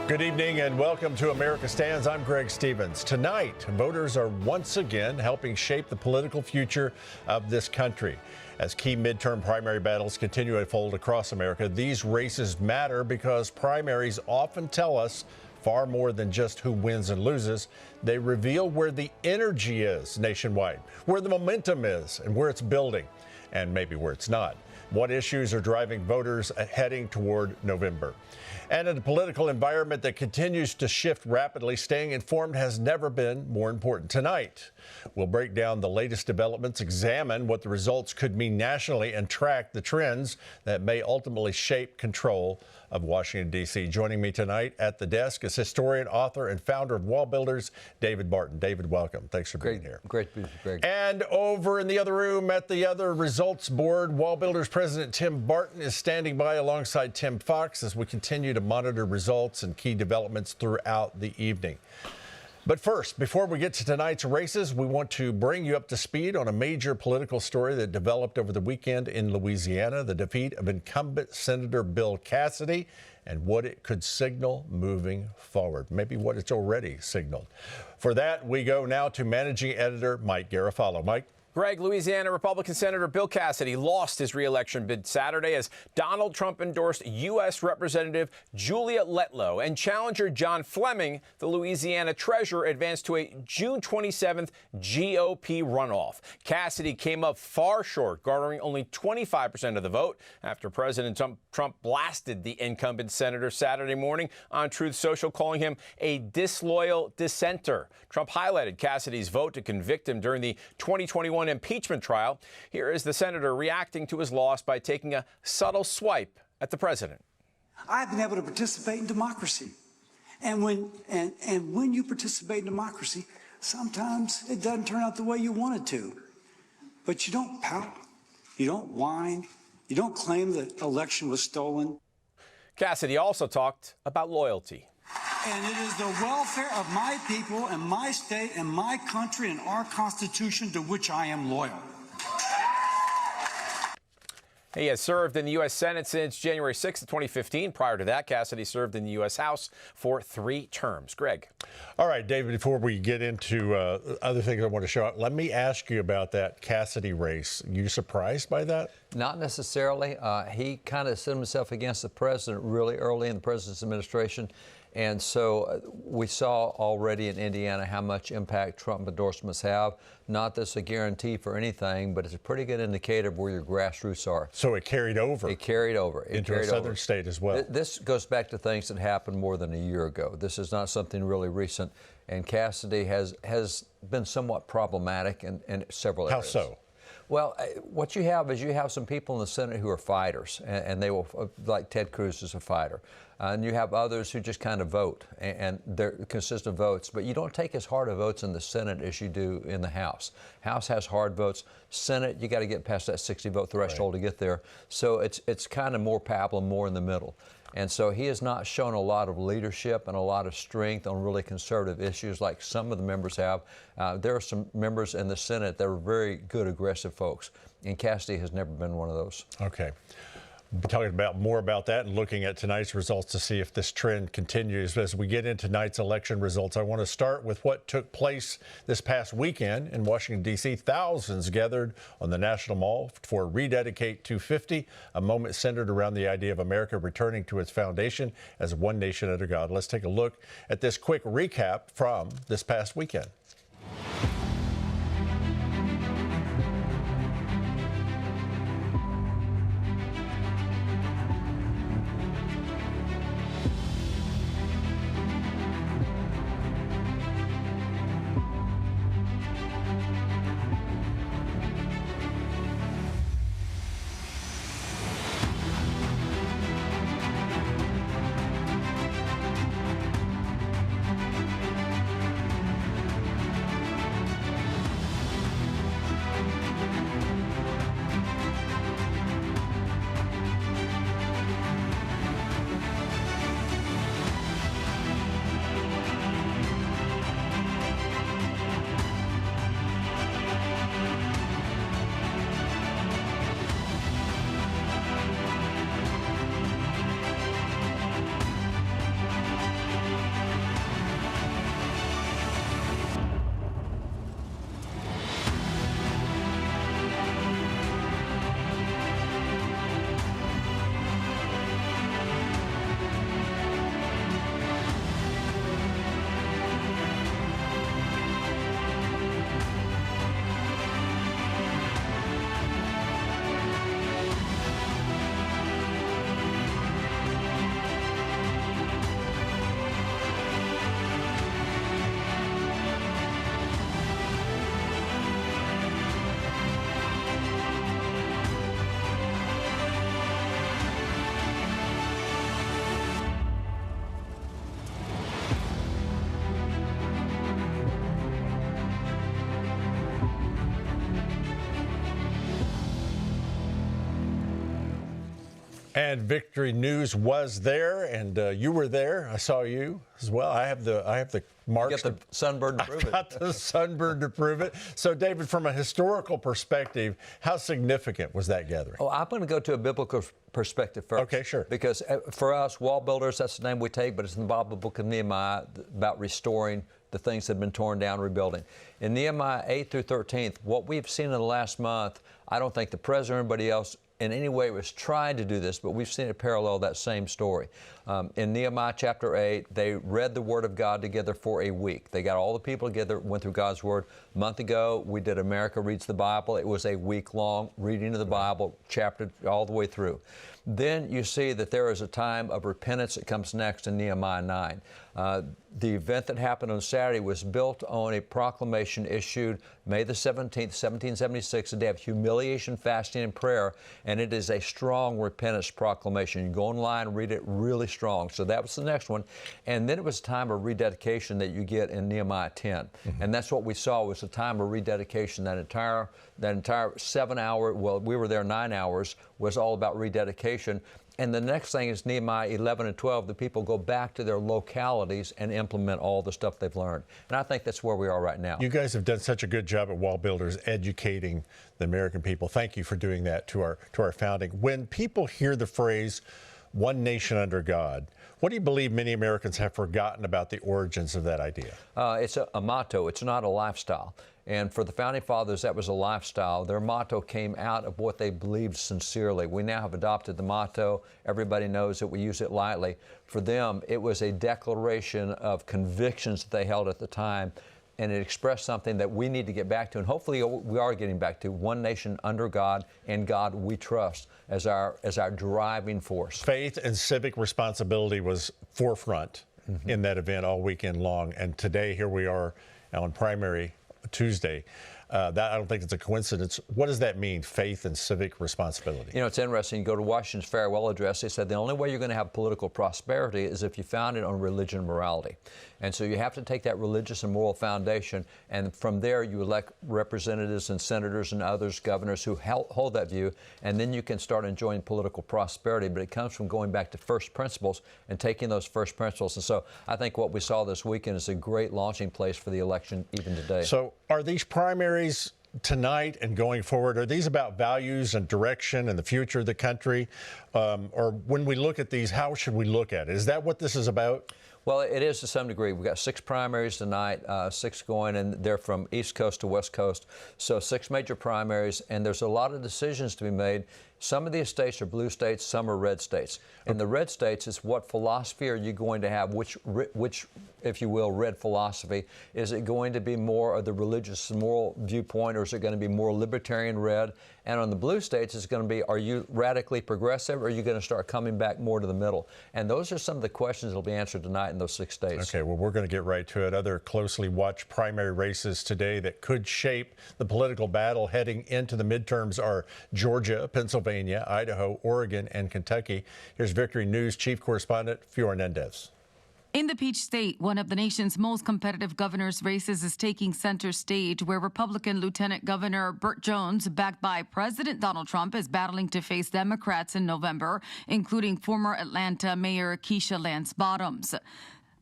Good evening and welcome to America Stands. I'm Greg Stevens. Tonight, voters are once again helping shape the political future of this country. As key midterm primary battles continue to unfold across America, these races matter because primaries often tell us far more than just who wins and loses. They reveal where the energy is nationwide, where the momentum is, and where it's building, and maybe where it's not. What issues are driving voters heading toward November? And in a political environment that continues to shift rapidly, staying informed has never been more important. Tonight, we'll break down the latest developments, examine what the results could mean nationally, and track the trends that may ultimately shape control of Washington, D.C. Joining me tonight at the desk is historian, author, and founder of WallBuilders, David Barton. David, welcome. Thanks for being here. Great to be here, Greg. And over in the other room at the other results board, WallBuilders President Tim Barton is standing by alongside Tim Fox as we continue to monitor results and key developments throughout the evening. But first, before we get to tonight's races, we want to bring you up to speed on a major political story that developed over the weekend in Louisiana, the defeat of incumbent Senator Bill Cassidy and what it could signal moving forward, maybe what it's already signaled. For that, we go now to managing editor Mike Garofalo. Mike? Greg, Louisiana Republican Senator Bill Cassidy lost his re-election bid Saturday as Donald Trump-endorsed U.S. Representative Julia Letlow and challenger John Fleming, the Louisiana treasurer, advanced to a June 27th GOP runoff. Cassidy came up far short, garnering only 25% of the vote after President Trump blasted the incumbent senator Saturday morning on Truth Social, calling him a disloyal dissenter. Trump highlighted Cassidy's vote to convict him during the 2021 impeachment trial. Here is the senator reacting to his loss by taking a subtle swipe at the president. I've been able to participate in democracy. And when you participate in democracy, sometimes it doesn't turn out the way you want it to. But you don't pout, you don't whine, you don't claim the election was stolen. Cassidy also talked about loyalty. And it is the welfare of my people and my state and my country and our Constitution to which I am loyal. He has served in the U.S. Senate since January 6th of 2015. Prior to that, Cassidy served in the U.S. House for 3 terms. Greg. All right, David, before we get into other things I want to show out, let me ask you about that Cassidy race. You surprised by that? Not necessarily. He kind of set himself against the president really early in the president's administration. And so we saw already in Indiana how much impact Trump endorsements have. Not that it's a guarantee for anything, but it's a pretty good indicator of where your grassroots are. So it carried over. It carried over. Into a southern state as well. This goes back to things that happened more than a year ago. This is not something really recent. And Cassidy has been somewhat problematic in several areas. How so? Well, what you have is you have some people in the Senate who are fighters, and they will, like Ted Cruz is a fighter. And you have others who just kind of vote, and they're consistent votes. But you don't take as hard of votes in the Senate as you do in the House. House has hard votes. Senate, you got to get past that 60-vote threshold to get there. So it's kind of more pablum, more in the middle. And so he has not shown a lot of leadership and a lot of strength on really conservative issues like some of the members have. There are some members in the Senate that are very good, aggressive folks, and Cassidy has never been one of those. Okay. Talking about more about that and looking at tonight's results to see if this trend continues. As we get into tonight's election results, I want to start with what took place this past weekend in Washington, D.C. Thousands gathered on the National Mall for Rededicate 250, a moment centered around the idea of America returning to its foundation as one nation under God. Let's take a look at this quick recap from this past weekend. And Victory News was there, and you were there. I saw you as well. I have the marks. You got the sunburn to prove it. Got the sunburn to prove it. So, David, from a historical perspective, how significant was that gathering? Oh, I'm going to go to a biblical perspective first. Okay, sure. Because for us, WallBuilders, that's the name we take, but it's in the Bible book of Nehemiah about restoring the things that have been torn down, rebuilding. In Nehemiah 8 through 13th, what we've seen in the last month, I don't think the president or anybody else in any way was trying to do this, but we've seen it parallel that same story. In Nehemiah chapter 8, they read the Word of God together for a week. They got all the people together, went through God's Word. A month ago, we did America Reads the Bible. It was a week-long reading of the Bible, chapter all the way through. Then you see that there is a time of repentance that comes next in Nehemiah 9. The event that happened on Saturday was built on a proclamation issued May the 17th, 1776, a day of humiliation, fasting, and prayer, and it is a strong repentance proclamation. You go online and read it really strong. So that was the next one. And then it was a time of rededication that you get in Nehemiah 10. Mm-hmm. And that's what we saw was a time of rededication. That entire 7 hour, well, we were there 9 hours, was all about rededication. And the next thing is Nehemiah 11 and 12, the people go back to their localities and implement all the stuff they've learned. And I think that's where we are right now. You guys have done such a good job at WallBuilders educating the American people. Thank you for doing that to our founding. When people hear the phrase, one nation under God, what do you believe many Americans have forgotten about the origins of that idea? It's a motto. It's not a lifestyle. And for the Founding Fathers, that was a lifestyle. Their motto came out of what they believed sincerely. We now have adopted the motto. Everybody knows that we use it lightly. For them, it was a declaration of convictions that they held at the time, and it expressed something that we need to get back to, and hopefully we are getting back to one nation under God, and God we trust as our driving force. Faith and civic responsibility was forefront in that event all weekend long, and today here we are on primary Tuesday. That I don't think it's a coincidence. What does that mean, faith and civic responsibility? You know, it's interesting. You go to Washington's farewell address, they said the only way you're going to have political prosperity is if you found it on religion and morality. And so you have to take that religious and moral foundation, and from there you elect representatives and senators and others, governors who hold that view, and then you can start enjoying political prosperity. But it comes from going back to first principles and taking those first principles. And so I think what we saw this weekend is a great launching place for the election even today. So are these primaries tonight and going forward, are these about values and direction and the future of the country? Or when we look at these, how should we look at it? Is that what this is about? Well, it is to some degree. We've got 6 primaries tonight, 6 going, and they're from East Coast to West Coast. So 6 major primaries, and there's a lot of decisions to be made. Some of these states are blue states, some are red states. In the red states, it's what philosophy are you going to have, which, if you will, red philosophy? Is it going to be more of the religious and moral viewpoint, or is it going to be more libertarian red? And on the blue states, it's going to be, are you radically progressive, or are you going to start coming back more to the middle? And those are some of the questions that will be answered tonight in those 6 states. Okay, well, we're going to get right to it. Other closely watched primary races today that could shape the political battle heading into the midterms are Georgia, Pennsylvania, Idaho, Oregon, and Kentucky. Here's Victory News Chief Correspondent Fior Hernández. In the Peach State, one of the nation's most competitive governor's races is taking center stage, where Republican Lieutenant Governor Burt Jones, backed by President Donald Trump, is battling to face Democrats in November, including former Atlanta Mayor Keisha Lance Bottoms.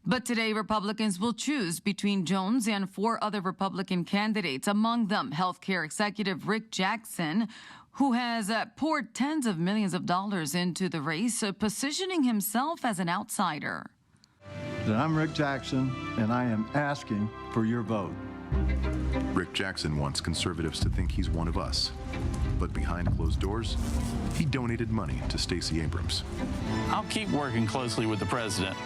But today, Republicans will choose between Jones and 4 other Republican candidates, among them healthcare executive Rick Jackson, who has poured tens of millions of dollars into the race, positioning himself as an outsider. I'm Rick Jackson, and I am asking for your vote. Rick Jackson wants conservatives to think he's one of us. But behind closed doors, he donated money to Stacey Abrams. I'll keep working closely with the president,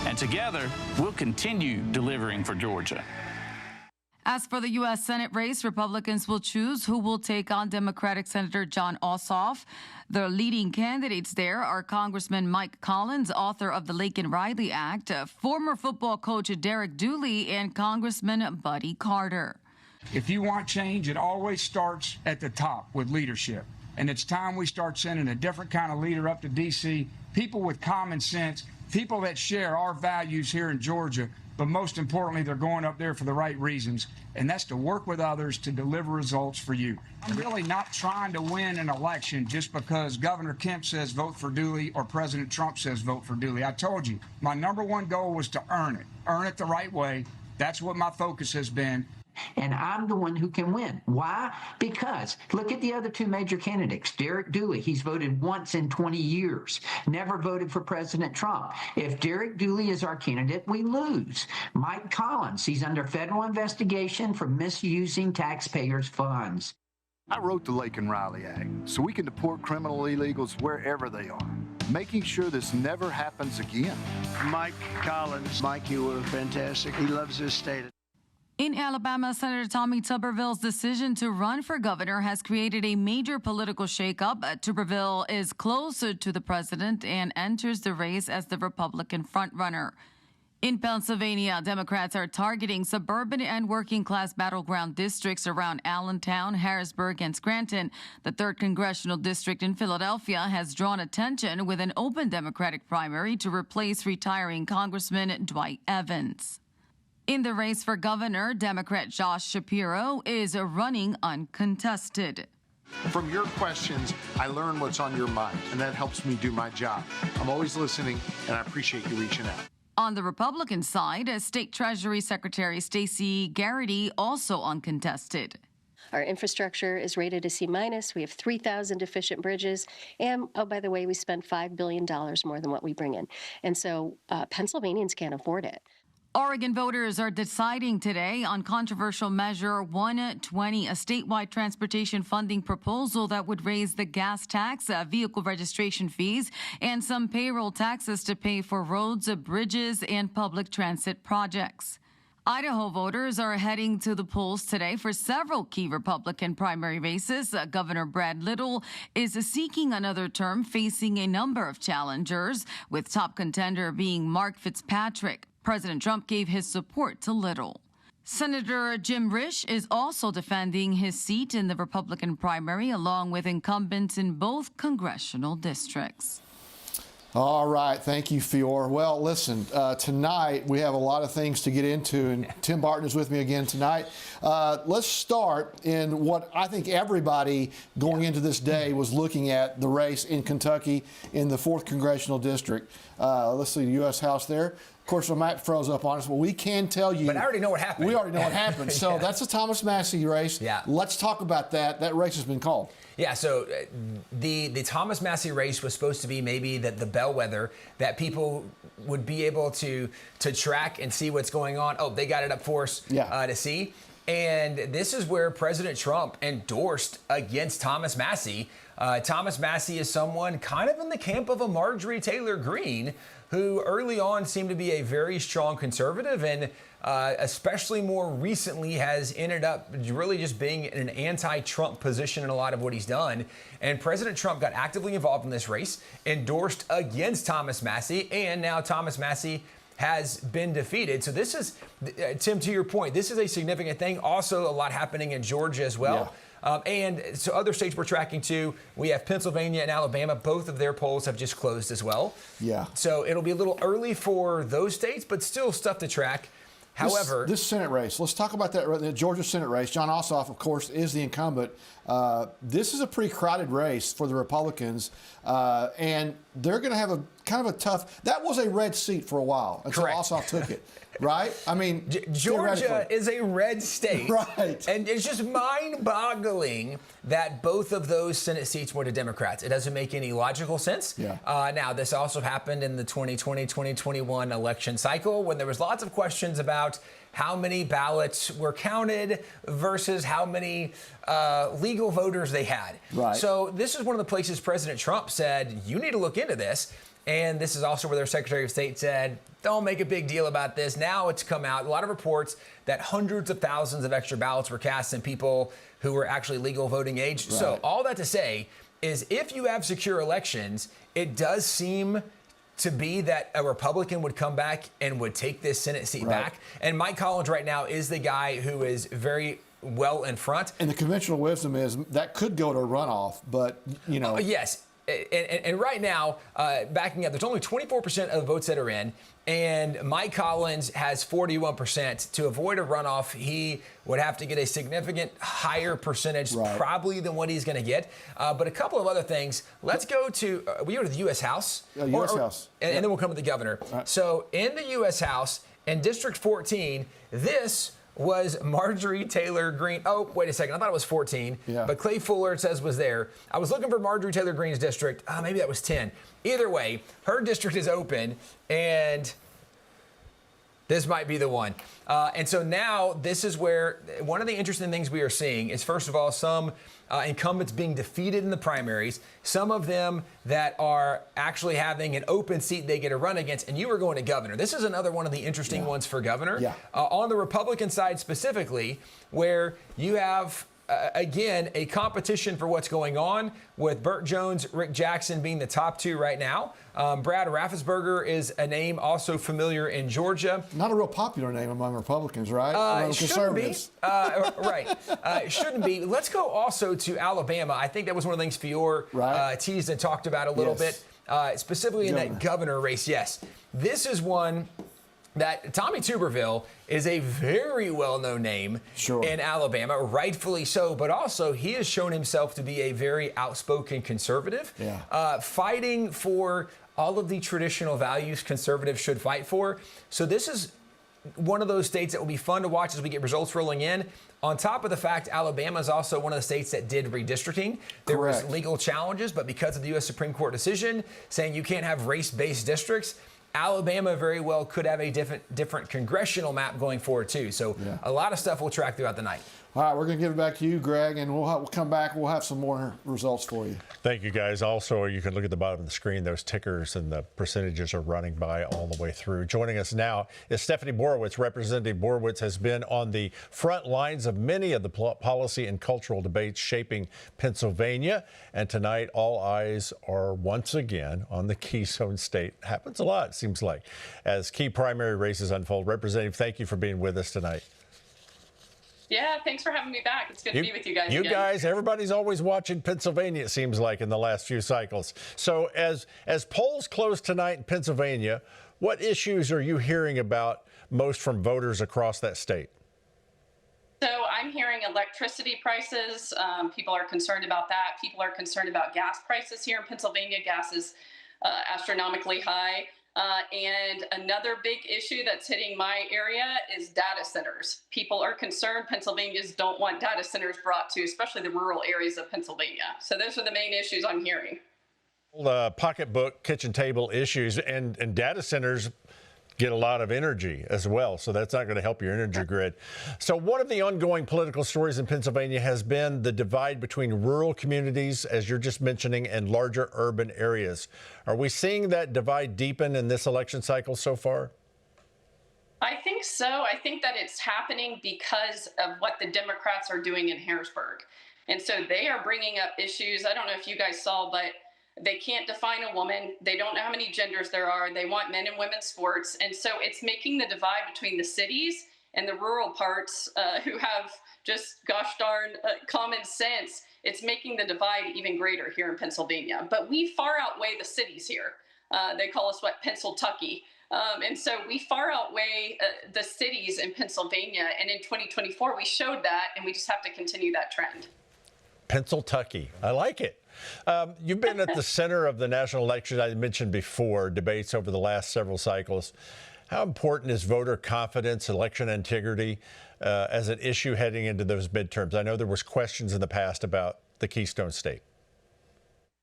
and together we'll continue delivering for Georgia. As for the U.S. Senate race, Republicans will choose who will take on Democratic Senator Jon Ossoff. The leading candidates there are Congressman Mike Collins, author of the Laken Riley Act, former football coach Derek Dooley, and Congressman Buddy Carter. If you want change, it always starts at the top with leadership. And it's time we start sending a different kind of leader up to D.C., people with common sense, people that share our values here in Georgia, but most importantly, they're going up there for the right reasons, and that's to work with others to deliver results for you. I'm really not trying to win an election just because Governor Kemp says vote for Dooley or President Trump says vote for Dooley. I told you, my #1 goal was to earn it the right way. That's what my focus has been. And I'm the one who can win. Why? Because look at the other two major candidates. Derek Dooley, he's voted once in 20 years, never voted for President Trump. If Derek Dooley is our candidate, we lose. Mike Collins, he's under federal investigation for misusing taxpayers' funds. I wrote the Lake and Riley Act so we can deport criminal illegals wherever they are, making sure this never happens again. Mike Collins. Mike, you were fantastic. He loves his state. In Alabama, Senator Tommy Tuberville's decision to run for governor has created a major political shakeup. Tuberville is closer to the president and enters the race as the Republican frontrunner. In Pennsylvania, Democrats are targeting suburban and working-class battleground districts around Allentown, Harrisburg, and Scranton. The 3rd Congressional District in Philadelphia has drawn attention with an open Democratic primary to replace retiring Congressman Dwight Evans. In the race for governor, Democrat Josh Shapiro is running uncontested. From your questions, I learn what's on your mind, and that helps me do my job. I'm always listening, and I appreciate you reaching out. On the Republican side, State Treasury Secretary Stacy Garrity also uncontested. Our infrastructure is rated a C-. We have 3,000 deficient bridges. And, oh, by the way, we spend $5 billion more than what we bring in. And so Pennsylvanians can't afford it. Oregon voters are deciding today on controversial Measure 120, a statewide transportation funding proposal that would raise the gas tax, vehicle registration fees, and some payroll taxes to pay for roads, bridges, and public transit projects. Idaho voters are heading to the polls today for several key Republican primary races. Governor Brad Little is seeking another term, facing a number of challengers, with top contender being Mark Fitzpatrick. President Trump gave his support to Little. Senator Jim Risch is also defending his seat in the Republican primary, along with incumbents in both congressional districts. All right. Thank you, Fior. Well, listen, tonight we have a lot of things to get into, and Tim Barton is with me again tonight. Let's start in what I think everybody going into this day was looking at, the race in Kentucky in the 4th Congressional District. Let's see, the U.S. House there. Of course, the map froze up on us, but we can tell you. But I already know what happened. We already know what happened. So that's the Thomas Massie race. Yeah. Let's talk about that. That race has been called. Yeah, so the Thomas Massie race was supposed to be maybe the bellwether that people would be able to track and see what's going on. Oh, they got it up for us to see. And this is where President Trump endorsed against Thomas Massie. Thomas Massie is someone kind of in the camp of a Marjorie Taylor Greene, who early on seemed to be a very strong conservative, and especially more recently has ended up really just being in an anti-Trump position in a lot of what he's done. And President Trump got actively involved in this race, endorsed against Thomas Massie, and now Thomas Massie has been defeated. So this is, Tim, to your point, this is a significant thing. Also, a lot happening in Georgia as well. Yeah. And so other states we're tracking too. We have Pennsylvania and Alabama. Both of their polls have just closed as well. Yeah. So it'll be a little early for those states, but still stuff to track. However, this Senate race, let's talk about that. The Georgia Senate race. John Ossoff, of course, is the incumbent. This is a pretty crowded race for the Republicans, and they're going to have a kind of a tough. That was a red seat for a while until Ossoff took it. Right? I mean, Georgia is a red state. Right. And it's just mind-boggling that both of those Senate seats went to Democrats. It doesn't make any logical sense. Yeah. Now, this also happened in the 2020-2021 election cycle when there was lots of questions about how many ballots were counted versus how many legal voters they had. Right. So this is one of the places President Trump said, you need to look into this. And this is also where their Secretary of State said, don't make a big deal about this. Now it's come out, a lot of reports that hundreds of thousands of extra ballots were cast in people who were actually legal voting age. Right. So all that to say is if you have secure elections, it does seem to be that a Republican would come back and would take this Senate seat back. And Mike Collins right now is the guy who is very well in front. And the conventional wisdom is that could go to a runoff, but, you know. Yes. and right now, backing up, there's only 24% of the votes that are in. And Mike Collins has 41%. To avoid a runoff, he would have to get a significant higher percentage, probably than what he's going to get. But a couple of other things. Let's go to we go to the U.S. House. U.S. House. And then we'll come to the governor. So in the U.S. House, in District 14, this was Marjorie Taylor Greene. Oh, wait a second. I thought it was 14. But Clay Fuller, it says, was there. I was looking for Marjorie Taylor Greene's district. Maybe that was 10. Either way, her district is open, and this might be the one. And so now this is where one of the interesting things we are seeing is, first of all, some incumbents being defeated in the primaries, some of them that are actually having an open seat they get to run against, and you were going to governor. This is another one of the interesting ones for governor. On the Republican side specifically, where you have again, a competition for what's going on, with Burt Jones, Rick Jackson being the top two right now. Brad Raffensperger is a name also familiar in Georgia. Not a real popular name among Republicans, right? It shouldn't be. It shouldn't be. Let's go also to Alabama. I think that was one of the things Fior teased and talked about a little bit, specifically in that governor race. Yes, this is one that Tommy Tuberville is a very well-known name in Alabama, rightfully so, but also he has shown himself to be a very outspoken conservative, fighting for all of the traditional values conservatives should fight for. So this is one of those states that will be fun to watch as we get results rolling in. On top of the fact, Alabama is also one of the states that did redistricting. There was legal challenges, but because of the U.S. Supreme Court decision saying you can't have race-based districts, Alabama very well could have a different congressional map going forward, too. So a lot of stuff we'll track throughout the night. All right, we're going to give it back to you, Greg, and we'll come back. We'll have some more results for you. Thank you, guys. Also, you can look at the bottom of the screen. Those tickers and the percentages are running by all the way through. Joining us now is Stephanie Borowicz. Representative Borowicz has been on the front lines of many of the policy and cultural debates shaping Pennsylvania. And tonight, all eyes are once again on the Keystone State. Happens a lot, it seems like, as key primary races unfold. Representative, thank you for being with us tonight. Yeah, thanks for having me back. It's good to be with you guys. Guys, everybody's always watching Pennsylvania, it seems like, in the last few cycles. So as polls close tonight in Pennsylvania, what issues are you hearing about most from voters across that state? So I'm hearing electricity prices. People are concerned about that. People are concerned about gas prices here in Pennsylvania. Gas is astronomically high. And another big issue that's hitting my area is data centers. People are concerned. Pennsylvanians don't want data centers brought to, especially the rural areas of Pennsylvania. So those are the main issues I'm hearing. Pocketbook, kitchen table issues, and data centers get a lot of energy as well, so that's not going to help your energy grid. So one of the ongoing political stories in Pennsylvania has been the divide between rural communities, as you're just mentioning, and larger urban areas. Are we seeing that divide deepen in this election cycle so far? I think so. I think that it's happening because of what the Democrats are doing in Harrisburg. And so they are bringing up issues. I don't know if you guys saw, but they can't define a woman. They don't know how many genders there are. They want men and women's sports. And so it's making the divide between the cities and the rural parts who have just, gosh darn, common sense. It's making the divide even greater here in Pennsylvania. But we far outweigh the cities here. They call us, Pennsyltucky. And so we far outweigh the cities in Pennsylvania. And in 2024, we showed that, and we just have to continue that trend. Pennsyltucky. I like it. You've been at the center of the national election, I mentioned before, debates over the last several cycles. How important is voter confidence, election integrity as an issue heading into those midterms? I know there was questions in the past about the Keystone State.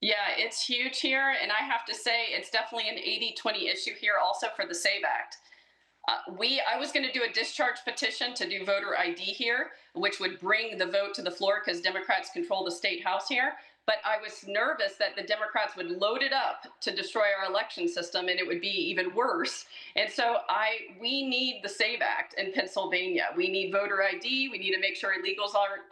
Yeah, it's huge here. And I have to say, it's definitely an 80-20 issue here also for the SAVE Act. I was going to do a discharge petition to do voter ID here, which would bring the vote to the floor because Democrats control the state house here. But I was nervous that the Democrats would load it up to destroy our election system, and it would be even worse. And so we need the SAVE Act in Pennsylvania. We need voter ID. We need to make sure illegals are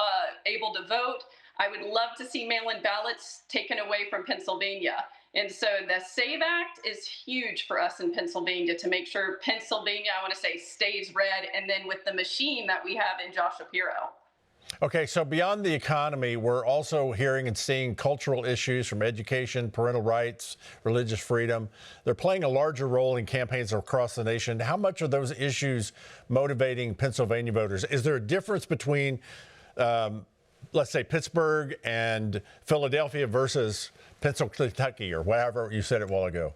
able to vote. I would love to see mail-in ballots taken away from Pennsylvania. And so the SAVE Act is huge for us in Pennsylvania to make sure Pennsylvania, I want to say, stays red, and then with the machine that we have in Josh Shapiro. Okay, so beyond the economy, we're also hearing and seeing cultural issues from education, parental rights, religious freedom. They're playing a larger role in campaigns across the nation. How much are those issues motivating Pennsylvania voters? Is there a difference between, let's say, Pittsburgh and Philadelphia versus Pennsylvania, Kentucky, or whatever you said it a while ago?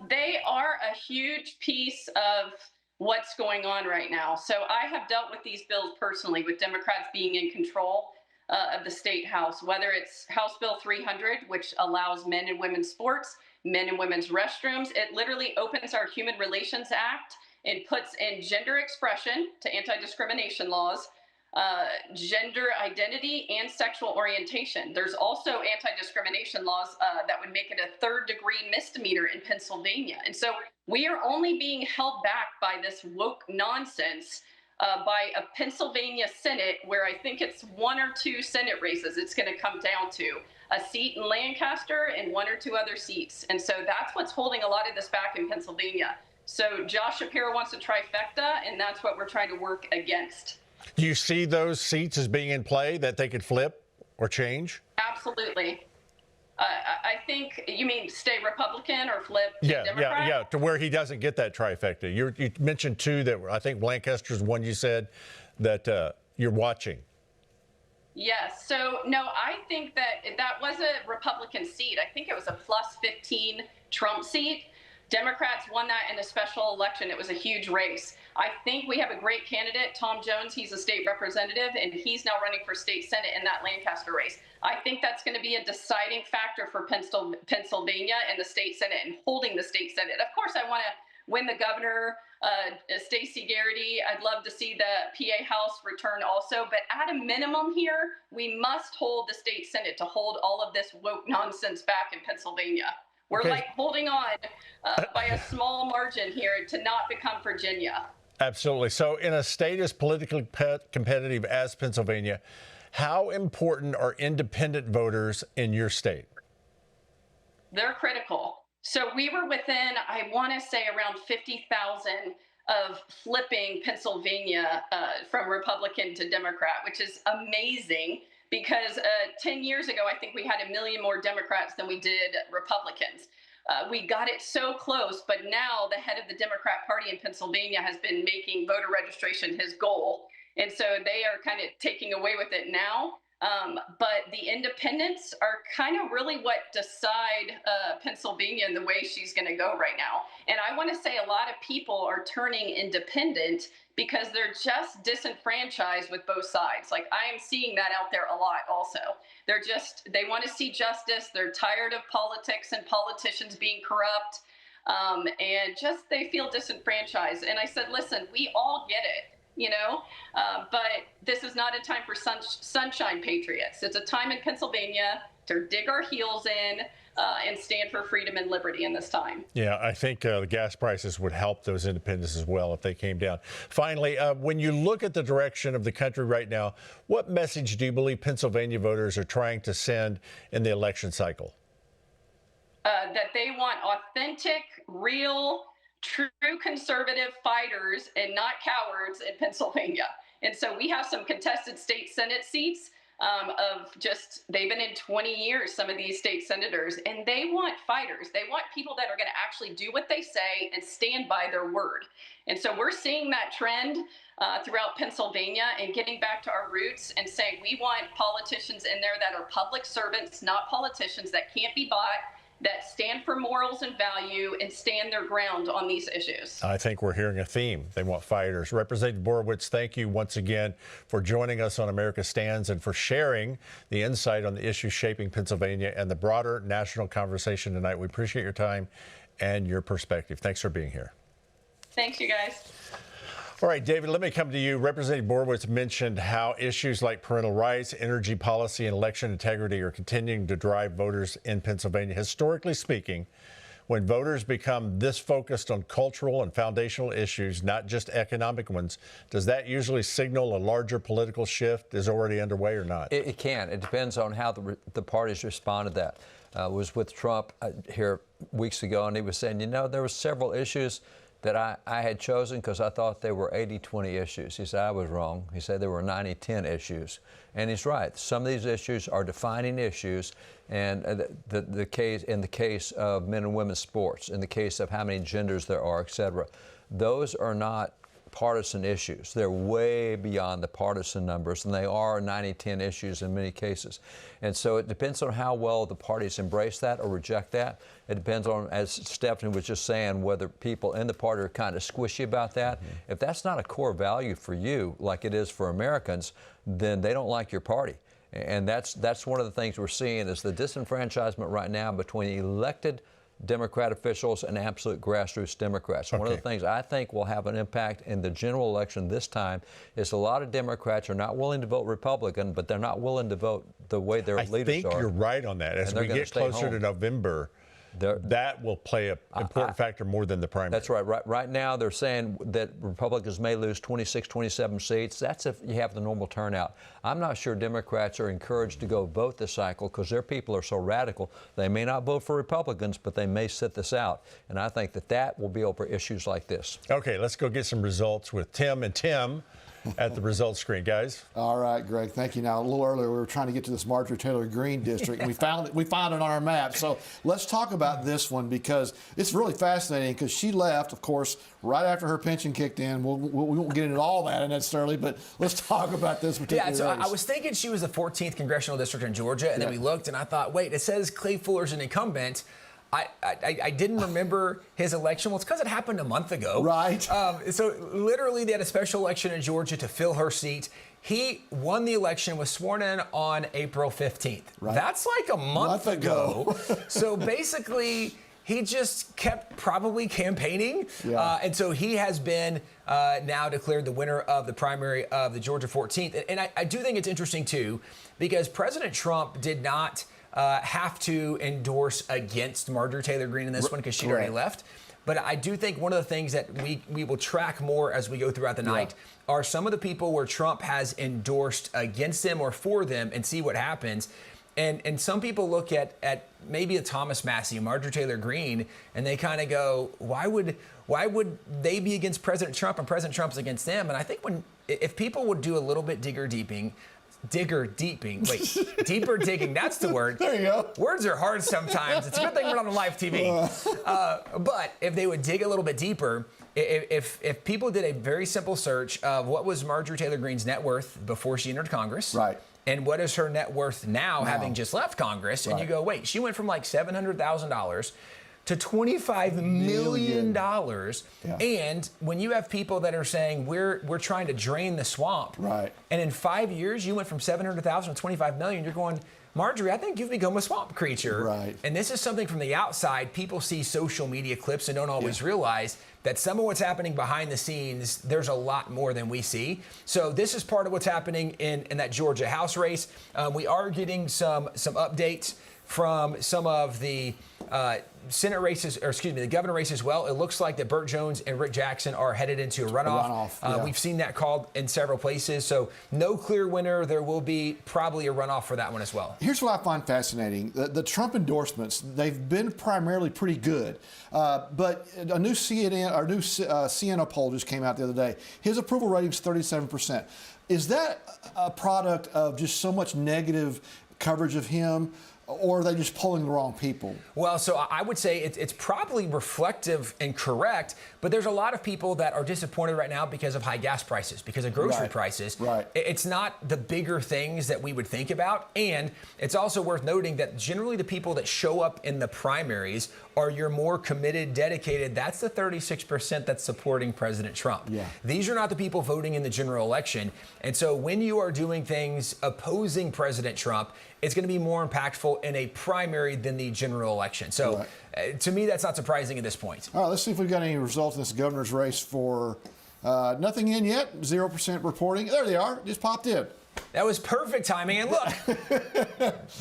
They are a huge piece of what's going on right now. So I have dealt with these bills personally, with Democrats being in control of the state house, whether it's House Bill 300, which allows men and women's sports, men and women's restrooms. It literally opens our Human Relations Act and puts in gender expression to anti-discrimination laws, gender identity, and sexual orientation. There's also anti-discrimination laws that would make it a third-degree misdemeanor in Pennsylvania. And so we are only being held back by this woke nonsense by a Pennsylvania Senate, where I think it's 1 or 2 Senate races it's going to come down to, a seat in Lancaster and 1 or 2 other seats. And so that's what's holding a lot of this back in Pennsylvania. So Josh Shapiro wants a trifecta, and that's what we're trying to work against. Do you see those seats as being in play, that they could flip or change? Absolutely. I think, you mean stay Republican or flip to Democrat? Yeah, to where he doesn't get that trifecta. You mentioned 2 that I think Lancaster's one you said that you're watching. Yes. So, no, I think that was a Republican seat. I think it was a plus 15 Trump seat. Democrats won that in a special election. It was a huge race. I think we have a great candidate, Tom Jones. He's a state representative, and he's now running for state senate in that Lancaster race. I think that's going to be a deciding factor for Pennsylvania and the state senate and holding the state senate. Of course, I want to win the governor, Stacy Garrity. I'd love to see the PA House return also. But at a minimum here, we must hold the state senate to hold all of this woke nonsense back in Pennsylvania. We're like holding on by a small margin here to not become Virginia. Absolutely. So in a state as politically competitive as Pennsylvania, how important are independent voters in your state? They're critical. So we were within, I want to say, around 50,000 of flipping Pennsylvania from Republican to Democrat, which is amazing. Because 10 years ago, I think we had 1 million more Democrats than we did Republicans. We got it so close, but now the head of the Democrat Party in Pennsylvania has been making voter registration his goal. And so they are kind of taking away with it now. But the independents are kind of really what decide Pennsylvania and the way she's going to go right now. And I want to say a lot of people are turning independent because they're just disenfranchised with both sides. Like, I am seeing that out there a lot also. They want to see justice. They're tired of politics and politicians being corrupt. And just they feel disenfranchised. And I said, listen, we all get it. But this is not a time for sunshine patriots. It's a time in Pennsylvania to dig our heels in and stand for freedom and liberty in this time. Yeah, I think the gas prices would help those independents as well if they came down. Finally, when you look at the direction of the country right now, what message do you believe Pennsylvania voters are trying to send in the election cycle? That they want authentic, real, true conservative fighters and not cowards in Pennsylvania. And so we have some contested state senate seats they've been in 20 years, some of these state senators, and they want fighters. They want people that are going to actually do what they say and stand by their word. And so we're seeing that trend throughout Pennsylvania and getting back to our roots and saying we want politicians in there that are public servants, not politicians that can't be bought, that stand for morals and value and stand their ground on these issues. I think we're hearing a theme. They want fighters. Representative Borowicz, thank you once again for joining us on America Stands and for sharing the insight on the issues shaping Pennsylvania and the broader national conversation tonight. We appreciate your time and your perspective. Thanks for being here. Thanks, you guys. All right, David, let me come to you. Representative Borowicz mentioned how issues like parental rights, energy policy, and election integrity are continuing to drive voters in Pennsylvania. Historically speaking, when voters become this focused on cultural and foundational issues, not just economic ones, does that usually signal a larger political shift is already underway or not? It can. It depends on how the parties respond to that. I was with Trump here weeks ago, and he was saying, there were several issues that I had chosen because I thought they were 80-20 issues. He said I was wrong. He said there were 90-10 issues. And he's right. Some of these issues are defining issues, and the case in the case of men and women's sports, in the case of how many genders there are, et cetera, those are not partisan issues. They're way beyond the partisan numbers, and they are 90-10 issues in many cases. And so it depends on how well the parties embrace that or reject that. It depends on, as Stephanie was just saying, whether people in the party are kind of squishy about that. If that's not a core value for you, like it is for Americans, then they don't like your party. And that's one of the things we're seeing is the disenfranchisement right now between elected Democrat officials and absolute grassroots Democrats. One of the things I think will have an impact in the general election this time is a lot of Democrats are not willing to vote Republican, but they're not willing to vote the way their leaders are. I think you're right on that. As we get closer to November, that will play an important factor more than the primary. That's right. Right now, they're saying that Republicans may lose 26, 27 seats. That's if you have the normal turnout. I'm not sure Democrats are encouraged to go vote this cycle because their people are so radical. They may not vote for Republicans, but they may sit this out. And I think that will be over issues like this. Okay, let's go get some results with Tim and Tim at the results screen, guys. All right, Greg, thank you. Now, a little earlier, we were trying to get to this Marjorie Taylor Greene district, and we found it on our map. So let's talk about this one because it's really fascinating because she left, of course, right after her pension kicked in. We won't get into all that necessarily, but let's talk about this particular race. I was thinking she was the 14th congressional district in Georgia, and then we looked, and I thought, wait, it says Clay Fuller's an incumbent. I didn't remember his election. Well, it's because it happened a month ago. Right. So literally they had a special election in Georgia to fill her seat. He won the election, was sworn in on April 15th. Right. That's like a month ago. So basically, he just kept probably campaigning. Yeah. And so he has been now declared the winner of the primary of the Georgia 14th. And I do think it's interesting, too, because President Trump did not have to endorse against Marjorie Taylor Greene in this one because she'd already left. But I do think one of the things that we will track more as we go throughout the night are some of the people where Trump has endorsed against them or for them and see what happens. And some people look at maybe a Thomas Massie, Marjorie Taylor Greene, and they kind of go, why would they be against President Trump and President Trump's against them? And I think if people would do a little bit deeper digging, that's the word. There you go. Words are hard sometimes. It's a good thing we're not on live TV. But if they would dig a little bit deeper, if people did a very simple search of what was Marjorie Taylor Greene's net worth before she entered Congress, right, and what is her net worth now having just left Congress, and you go, wait, she went from like $700,000 to $25 million. And when you have people that are saying we're trying to drain the swamp, right, and in 5 years you went from $700,000 to $25 million, you're going, Marjorie, I think you've become a swamp creature. Right. And this is something from the outside. People see social media clips and don't always realize that some of what's happening behind the scenes, there's a lot more than we see. So this is part of what's happening in that Georgia House race. We are getting some updates from some of the Senate races, or excuse me, the governor race as well. It looks like that Burt Jones and Rick Jackson are headed into a runoff. We've seen that called in several places. So no clear winner. There will be probably a runoff for that one as well. Here's what I find fascinating. The Trump endorsements, they've been primarily pretty good. But a new CNN poll just came out the other day. His approval rating is 37%. Is that a product of just so much negative coverage of him? Or are they just polling the wrong people? Well, so I would say it's probably reflective and correct, but there's a lot of people that are disappointed right now because of high gas prices, because of grocery prices. Right. It's not the bigger things that we would think about. And it's also worth noting that generally the people that show up in the primaries are your more committed, dedicated. That's the 36% that's supporting President Trump. Yeah. These are not the people voting in the general election. And so when you are doing things opposing President Trump, it's going to be more impactful in a primary than the general election. So to me, that's not surprising at this point. All right, let's see if we've got any results in this governor's race for nothing in yet, 0% reporting. There they are, just popped in. That was perfect timing. And look,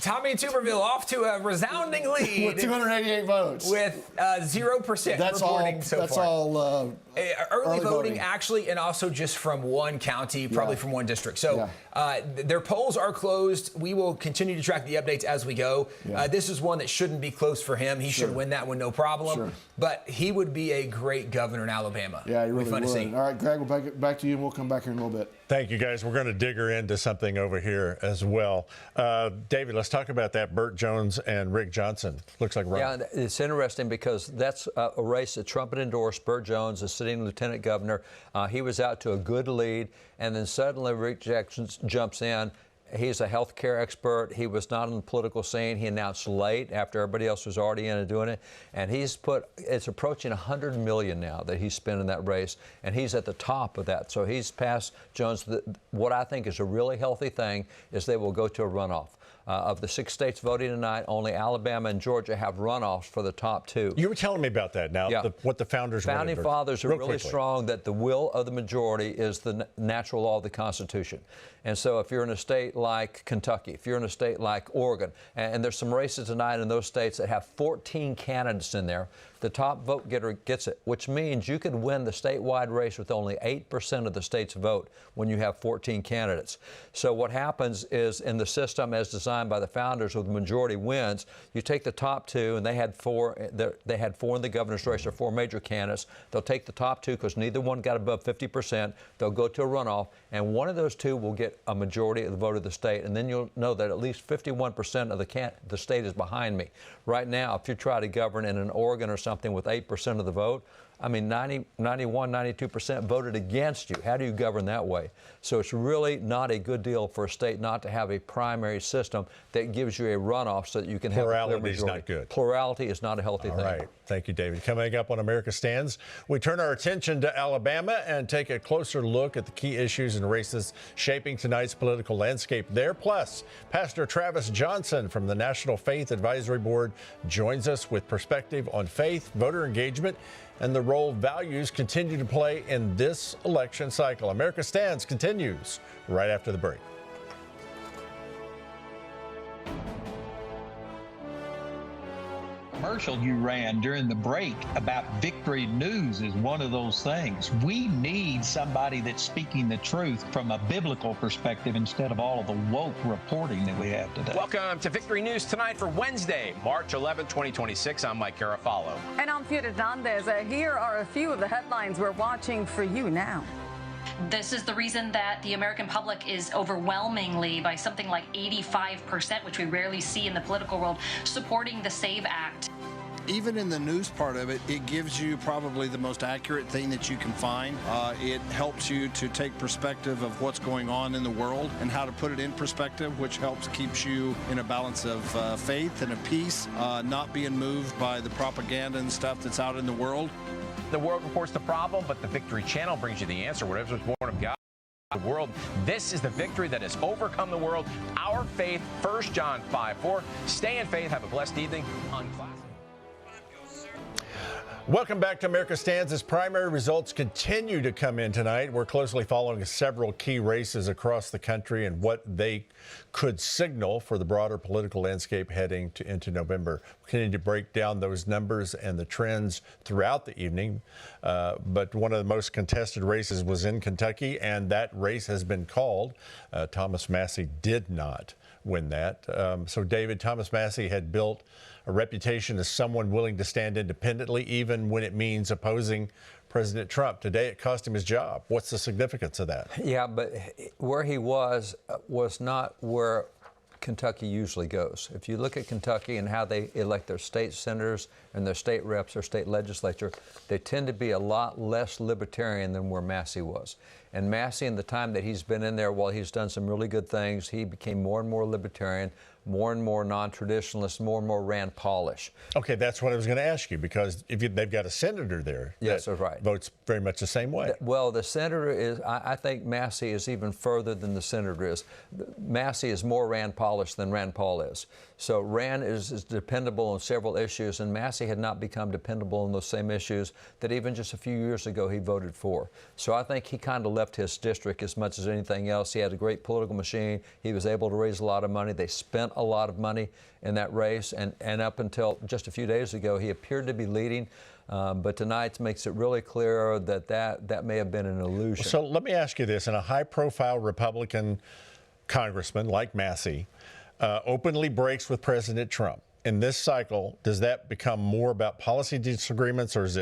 Tommy Tuberville off to a resounding lead. With 288 votes. With 0% reporting so far. That's all early voting, actually, and also just from one county, probably from one district. So their polls are closed. We will continue to track the updates as we go. This is one that shouldn't be close for him. He should win that one, no problem. But he would be a great governor in Alabama. Yeah, he really fun would. To see. All right, Greg, we'll back to you, and we'll come back here in a little bit. Thank you, guys. We're going to dig her into something over here as well. David, let's talk about that Burt Jones and Rick Johnson. Looks like Yeah, it's interesting because that's a race that Trump had endorsed. Burt Jones, the sitting lieutenant governor, he was out to a good lead, and then suddenly Rick Jackson jumps in. He's a health care expert. He was not on the political scene. He announced late after everybody else was already in and doing it. And it's approaching $100 million now that he's spent in that race. And he's at the top of that. So he's passed Jones. What I think is a really healthy thing is they will go to a runoff. Of the 6 states voting tonight, only Alabama and Georgia have runoffs for the top 2. You were telling me about that now, what the founding fathers are really strong that the will of the majority is the natural law of the Constitution. And so if you're in a state like Kentucky, if you're in a state like Oregon, and there's some races tonight in those states that have 14 candidates in there, the top vote getter gets it, which means you could win the statewide race with only 8% of the state's vote when you have 14 candidates. So what happens is in the system as designed by the founders where the majority wins, you take the top 2, and they had 4 in the governor's race, or 4 major candidates. They'll take the top 2 because neither one got above 50%. They'll go to a runoff, and one of those 2 will get a majority of the vote of the state, and then you'll know that at least 51% of the state is behind me. Right now, if you try to govern in an Oregon or something with 8% of the vote, I mean, 90, 91, 92% voted against you. How do you govern that way? So it's really not a good deal for a state not to have a primary system that gives you a runoff so that you can have a clear majority. Plurality is not good. Plurality is not a healthy thing. All right. Thank you, David. Coming up on America Stands, we turn our attention to Alabama and take a closer look at the key issues and races shaping tonight's political landscape there. Plus, Pastor Travis Johnson from the National Faith Advisory Board joins us with perspective on faith, voter engagement, and the role values continue to play in this election cycle. America Stands continues right after the break. Commercial you ran during the break about Victory News is one of those things. We need somebody that's speaking the truth from a biblical perspective instead of all of the woke reporting that we have today. Welcome to Victory News tonight for Wednesday, March 11, 2026. I'm Mike Garofalo. And I'm Fior Hernández. Here are a few of the headlines we're watching for you now. This is the reason that the American public is overwhelmingly, by something like 85%, which we rarely see in the political world, supporting the SAVE Act. Even in the news part of it, it gives you probably the most accurate thing that you can find. It helps you to take perspective of what's going on in the world and how to put it in perspective, which keeps you in a balance of faith and of peace, not being moved by the propaganda and stuff that's out in the world. The world reports the problem, but the Victory Channel brings you the answer. Whatever was born of God, the world. This is the victory that has overcome the world. Our faith, 1 John 5:4. Stay in faith. Have a blessed evening on Classic. Welcome back to America Stands. As primary results continue to come in tonight, we're closely following several key races across the country and what they could signal for the broader political landscape heading into November. We continue to break down those numbers and the trends throughout the evening. But one of the most contested races was in Kentucky, and that race has been called. Thomas Massie did not win that. So, David, Thomas Massie had built a reputation as someone willing to stand independently, even when it means opposing President Trump. Today, it cost him his job. What's the significance of that? Yeah, but where he was not where Kentucky usually goes. If you look at Kentucky and how they elect their state senators and their state reps or state legislature, they tend to be a lot less libertarian than where Massie was. And Massie, in the time that he's been in there, while he's done some really good things, he became more and more libertarian, more and more non-traditionalist, more and more Rand Paulish. Okay, that's what I was going to ask you, because they've got a senator there yes, that's right. votes very much the same way. Well, the senator is, I think Massie is even further than the senator is. Massie is more Rand Paulish than Rand Paul is. So Rand is dependable on several issues, and Massie had not become dependable on those same issues that even just a few years ago he voted for. So I think he kind of left his district as much as anything else. He had a great political machine. He was able to raise a lot of money. They spent a lot of money in that race. And up until just a few days ago, he appeared to be leading. But tonight makes it really clear that may have been an illusion. So let me ask you this. In a high-profile Republican congressman like Massie openly breaks with President Trump, in this cycle, does that become more about policy disagreements, or is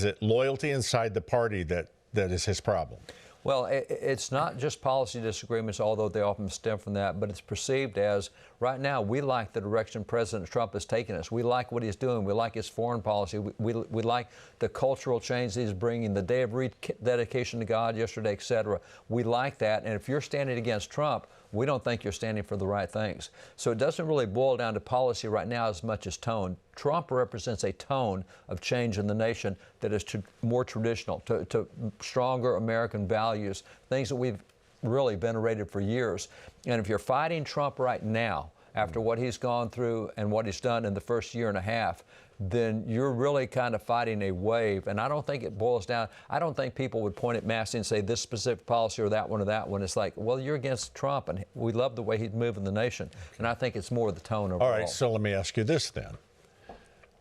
it loyalty inside the party that is his problem? Well, it's not just policy disagreements, although they often stem from that, but it's perceived as, right now, we like the direction President Trump has taken us. We like what he's doing. We like his foreign policy. We like the cultural change he's bringing, the day of rededication to God yesterday, et cetera. We like that. And if you're standing against Trump, we don't think you're standing for the right things. So it doesn't really boil down to policy right now as much as tone. Trump represents a tone of change in the nation that is more traditional, to stronger American values, things that we've really venerated for years. And if you're fighting Trump right now, after what he's gone through and what he's done in the first year and a half, then you're really kind of fighting a wave. And I don't think it boils down. I don't think people would point at Massie and say this specific policy or that one or that one. It's like, well, you're against Trump, and we love the way he's moving the nation. And I think it's more the tone overall. All right, so let me ask you this then.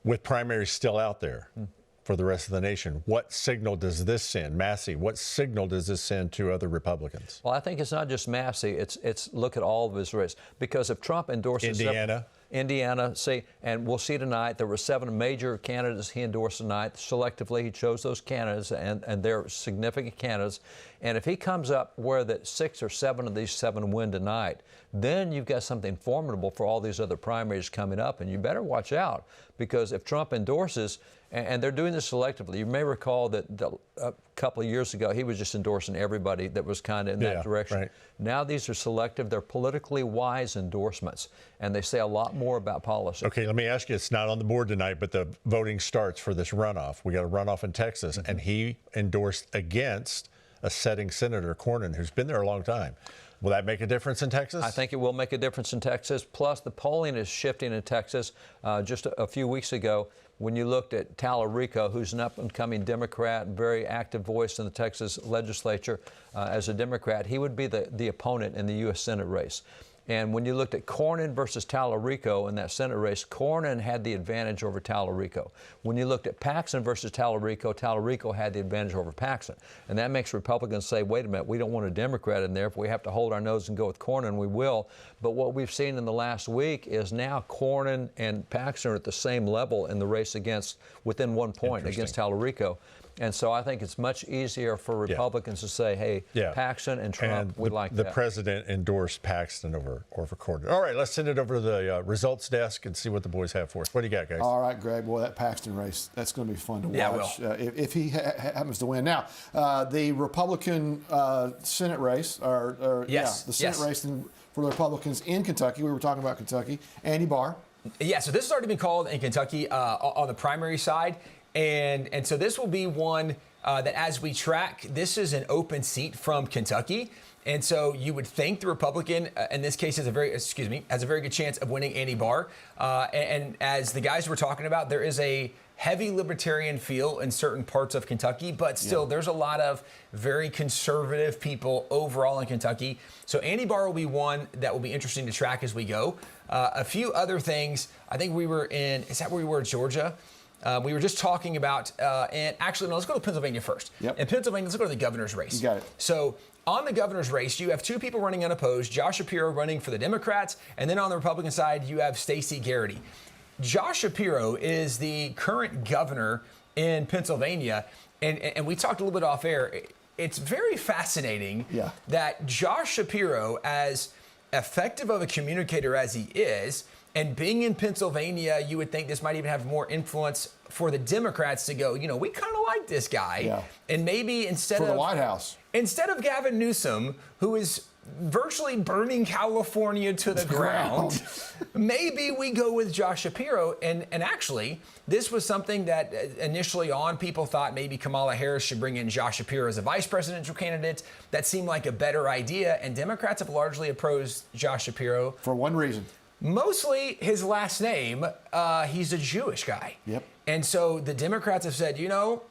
With primaries still out there for the rest of the nation, what signal does this send? Massie, what signal does this send to other Republicans? Well, I think it's not just Massie. It's look at all of his race. Because if Trump endorses Indiana, see, and we'll see tonight, there were 7 major candidates he endorsed tonight. Selectively, he chose those candidates, and they're significant candidates. And if he comes up where that 6 or 7 of these 7 win tonight, then you've got something formidable for all these other primaries coming up. And you better watch out, because if Trump endorses, and they're doing this selectively. You may recall that a couple of years ago, he was just endorsing everybody that was kind of in that direction. Right. Now these are selective. They're politically wise endorsements, and they say a lot more about policy. Okay, let me ask you, it's not on the board tonight, but the voting starts for this runoff. We got a runoff in Texas, and he endorsed against a sitting Senator, Cornyn, who's been there a long time. Will that make a difference in Texas? I think it will make a difference in Texas. Plus, the polling is shifting in Texas. Just a few weeks ago, when you looked at Tallarico, who's an up-and-coming Democrat, very active voice in the Texas legislature as a Democrat, he would be the opponent in the U.S. Senate race. And when you looked at Cornyn versus Tallarico in that Senate race, Cornyn had the advantage over Tallarico. When you looked at Paxton versus Tallarico, Tallarico had the advantage over Paxton. And that makes Republicans say, wait a minute, we don't want a Democrat in there. If we have to hold our nose and go with Cornyn, we will. But what we've seen in the last week is now Cornyn and Paxton are at the same level in the race within 1 point against Tallarico. And so I think it's much easier for Republicans to say, hey, Paxton and Trump, we like that. The president endorsed Paxton over Cornyn. All right, let's send it over to the results desk and see what the boys have for us. What do you got, guys? All right, Greg. Boy, that Paxton race, that's going to be fun to watch if he happens to win. Now, the Republican Senate race, the Senate race for the Republicans in Kentucky. We were talking about Kentucky. Andy Barr. Yeah, so this has already been called in Kentucky on the primary side. And so this will be one that as we track, this is an open seat from Kentucky. And so you would think the Republican, in this case, has a very good chance of winning Andy Barr. And as the guys were talking about, there is a heavy libertarian feel in certain parts of Kentucky, but still there's a lot of very conservative people overall in Kentucky. So Andy Barr will be one that will be interesting to track as we go. A few other things, I think we were in, is that where we were, Georgia? We were just talking about, and actually, no, let's go to Pennsylvania first. Yep. In Pennsylvania, let's go to the governor's race. You got it. So on the governor's race, you have 2 people running unopposed, Josh Shapiro running for the Democrats, and then on the Republican side, you have Stacy Garrity. Josh Shapiro is the current governor in Pennsylvania, and we talked a little bit off air. It's very fascinating that Josh Shapiro, as effective of a communicator as he is, and being in Pennsylvania, you would think this might even have more influence for the Democrats to go, you know, we kind of like this guy. Yeah. And maybe instead for of the White House, instead of Gavin Newsom, who is virtually burning California to the ground, maybe we go with Josh Shapiro. And actually, this was something that initially on people thought maybe Kamala Harris should bring in Josh Shapiro as a vice presidential candidate. That seemed like a better idea. And Democrats have largely opposed Josh Shapiro. For one reason. Mostly his last name. He's a Jewish guy. Yep. And so the Democrats have said, you know,